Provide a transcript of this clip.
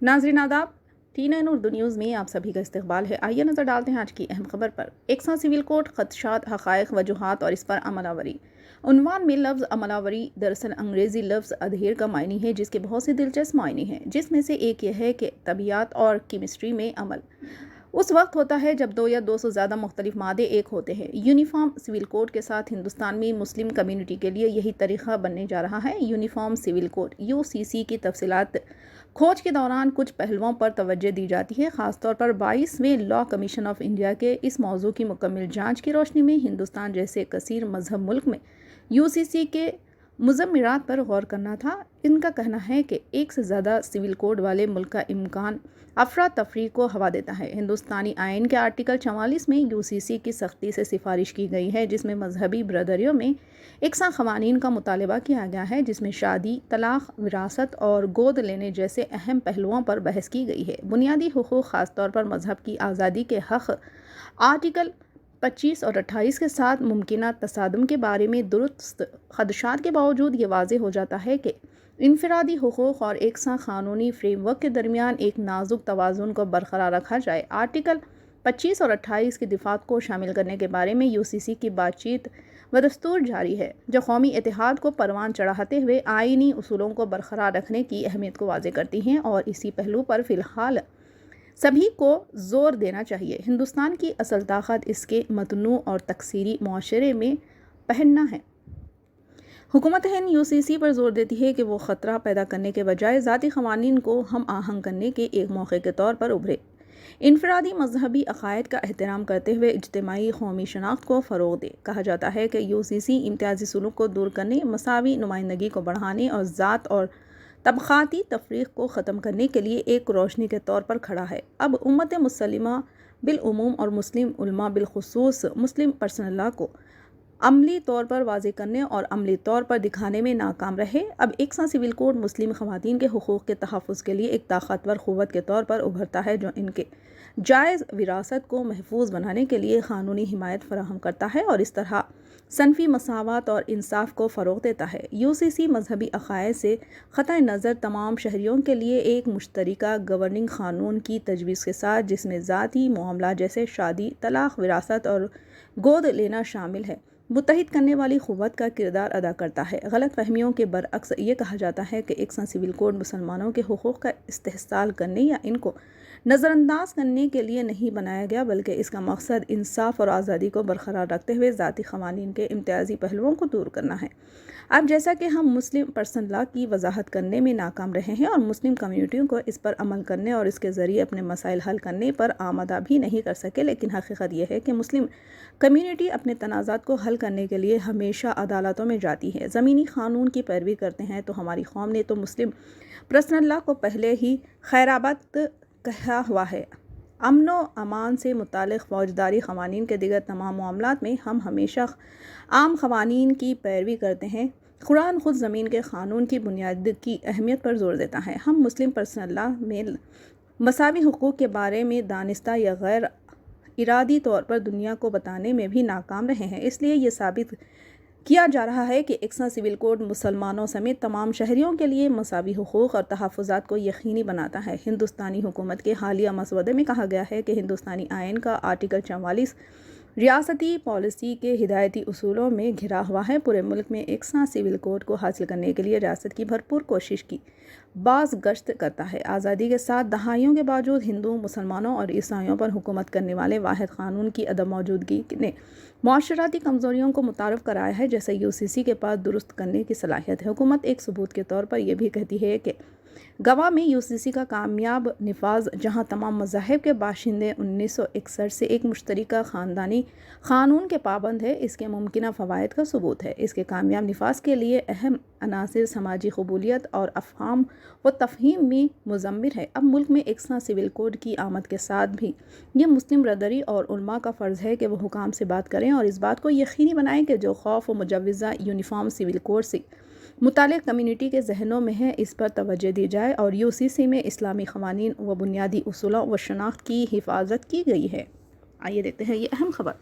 नाज़रीन आदाब, TNN Urdu news में आप सभी का इस्तकबाल है। आइए नज़र डालते हैं आज की अहम खबर पर। एकसा सिविल कोड, खदशात, हक़ाइक़, वजूहात और इस पर अमलावरी। उन्वान में लफ्ज़ अमलावरी दरअसल अंग्रेज़ी लफ्ज़ अधेर का मायनी है, जिसके बहुत से दिलचस्प मायने हैं, जिसमें से एक यह है कि तबीयत और केमिस्ट्री में अमल उस वक्त होता है जब दो या दो से ज़्यादा मुख्तलिफ मादे एक होते हैं। यूनिफॉर्म सिविल कोड के साथ हिंदुस्तान में मुस्लिम कम्युनिटी के लिए यही तरीक़ा बनने जा रहा है। यूनिफॉर्म सिविल कोड UCC की तफसीलात खोज के दौरान कुछ पहलुओं पर तवज्जो दी जाती है, ख़ासतौर पर 22वें लॉ कमीशन ऑफ इंडिया के इस मौजू की मुकम्मल जांच की रोशनी में हिंदुस्तान जैसे कसीर मजहब मुल्क में UCC के मुज़म्मिरात पर गौर करना था। इनका कहना है कि एक से ज़्यादा सिविल कोड वाले मुल्क का इम्कान अफरा तफरी को हवा देता है। हिंदुस्तानी आइन के आर्टिकल 44 में UCC की सख्ती से सिफारिश की गई है, जिसमें मजहबी बरदरियों में एकसा क़वानीन का मुतालबा किया गया है, जिसमें शादी, तलाक़, विरासत और गोद लेने जैसे अहम पहलुओं पर बहस की गई है। बुनियादी हुकूक़, ख़ासतौर पर मजहब की आज़ादी के हक़ आर्टिकल 25 और 28 के साथ मुमकिना तसादुम के बारे में दुरुस्त खदशात के बावजूद ये वाज़ेह हो जाता है कि इनफरादी हुकूक़ और एकसा क़ानूनी फ्रेमवर्क के दरमियान एक नाजुक तवाज़ुन को बरकरार रखा जाए। आर्टिकल 25 और 28 की दिफ़ात को शामिल करने के बारे में UCC की बातचीत व दस्तूर जारी है, जो कौमी इत्तेहाद को परवान चढ़ाते हुए आइनी उसूलों को बरकरार रखने की अहमियत को वाज़ेह करती हैं, और इसी पहलू पर फ़िलहाल सभी को ज़ोर देना चाहिए। हिंदुस्तान की असल ताकत इसके मतनू और तकसीरी मुआशरे में पहनना है। हुकूमत हिंद UCC पर जोर देती है कि वो ख़तरा पैदा करने के बजाय ज़ाती क़वानीन को हम आहंग करने के एक मौके के तौर पर उभरे। इनफरादी मजहबी अक़ायद का एहतराम करते हुए इज्तिमाई कौमी शनाख्त को फ़रोग़ दे। कहा जाता है कि UCC इम्तियाज़ी सुलूक को दूर करने, मसावी नुमाइंदगी को बढ़ाने और ज़ात और तबक़ाती तफरीक़ को ख़त्म करने के लिए एक रोशनी के तौर पर खड़ा है। अब उम्मत मुसलिमा बिलउमूम और मुस्लिम उलमा बिलखुसूस मुस्लिम पर्सनल लॉ को अमली तौर पर वाज़ेह करने और अमली तौर पर दिखाने में नाकाम रहे। अब एकसा सिविल कोड मुस्लिम ख़वातीन के हुकूक़ के तहफ़्फ़ुज़ के लिए एक ताकतवर क़ुव्वत के तौर पर उभरता है, जो इनके जायज़ विरासत को महफूज बनाने के लिए क़ानूनी हिमायत फ़राहम करता है और इस तरह सनफ़ी मसावत और इंसाफ को फ़रोग़ देता है। UCC मजहबी अक़ायद से क़तई नज़र तमाम शहरियों के लिए एक मुश्तरका गवर्निंग क़ानून की तजवीज़ के साथ, जिसमें ज़ाती मामला जैसे शादी, तलाक़, विरासत और गोद लेना शामिल है, मुत्तहिद करने वाली क़ुव्वत का किरदार अदा करता है। गलत फ़हमियों के बरअक्स ये कहा जाता है कि एकसा सिविल कोड मुसलमानों के हुकूक़ का इस्तेहसाल करने या इनको नज़रअंदाज करने के लिए नहीं बनाया गया, बल्कि इसका मकसद इंसाफ और आज़ादी को बरकरार रखते हुए ज़ाती क़वानीन के इम्तियाज़ी पहलुओं को दूर करना है। अब जैसा कि हम मुस्लिम पर्सनल लॉ की वजाहत करने में नाकाम रहे हैं और मुस्लिम कम्यूनिटियों को इस पर अमल करने और इसके ज़रिए अपने मसाइल हल करने पर आमादा भी नहीं कर सके, लेकिन हकीकत यह है कि मुस्लिम कम्यूनिटी अपने तनाज़ात को हल करने के लिए हमेशा अदालतों में जाती है, ज़मीनी क़ानून की पैरवी करते हैं। तो हमारी कौम ने तो मुस्लिम पर्सनल लॉ को पहले ही खैराबत कहा हुआ है। अमन व अमान से मुतालिक फ़ौजदारी क़वानीन के दिगर तमाम मामलात में हम हमेशा आम क़वानीन की पैरवी करते हैं। कुरान ख़ुद ज़मीन के क़ानून की बुनियाद की अहमियत पर ज़ोर देता है। हम मुस्लिम पर्सनल लॉ में मसावी हुकूक़ के बारे में दानिस्ता या गैर इरादी तौर पर दुनिया को बताने में भी नाकाम रहे हैं। इसलिए ये साबित किया जा रहा है कि एकसा सिविल कोड मुसलमानों समेत तमाम शहरियों के लिए मसावी हुकूक़ और तहफ़्फ़ुज़ात को यकीनी बनाता है। हिंदुस्तानी हुकूमत के हालिया मसवदे में कहा गया है कि हिंदुस्तानी आइन का आर्टिकल 44 रियासती पॉलिसी के हिदायती उसूलों में घिरा हुआ है। पूरे मुल्क में एकसा सिविल कोड को हासिल करने के लिए रियासत की भरपूर कोशिश की बाज़ गश्त करता है। आज़ादी के 7 दहाइयों के बावजूद हिंदू, मुसलमानों और ईसाइयों पर हुकूमत करने वाले वाहिद क़ानून की अदम मौजूदगी ने मुआशराती कमज़ोरियों को मुतारफ़ कराया है, जैसे UCC के पास दुरुस्त करने की सलाहियत है। हुकूमत एक सबूत के तौर पर यह भी कहती है कि गवा में UCC का कामयाब निफाज, जहां तमाम मज़ाहिब के बाशिंदे 1961 से एक मुश्तरका ख़ानदानी क़ानून के पाबंद है, इसके मुमकिना फ़वाइद का सबूत है। इसके कामयाब निफाज के लिए अहम अनासिर समाजी कबूलियत और अफ़हाम व तफ़हीम में मुज़म्मिर है। अब मुल्क में एकसा सिविल कोड की आमद के साथ भी ये मुस्लिम बरदरी और उलमा का फ़र्ज़ है कि वह हुकाम से बात करें और इस बात को यकीनी बनाएं कि जो खौफ व मुजव्वज़ा यूनिफॉर्म सिविल कोड से मुतालिक कम्युनिटी के जहनों में है, इस पर तवज्जो दी जाए और UCC में इस्लामी क़वानीन व बुनियादी उसूलों व शनाख्त की हिफाजत की गई है। आइए देखते हैं ये अहम खबर।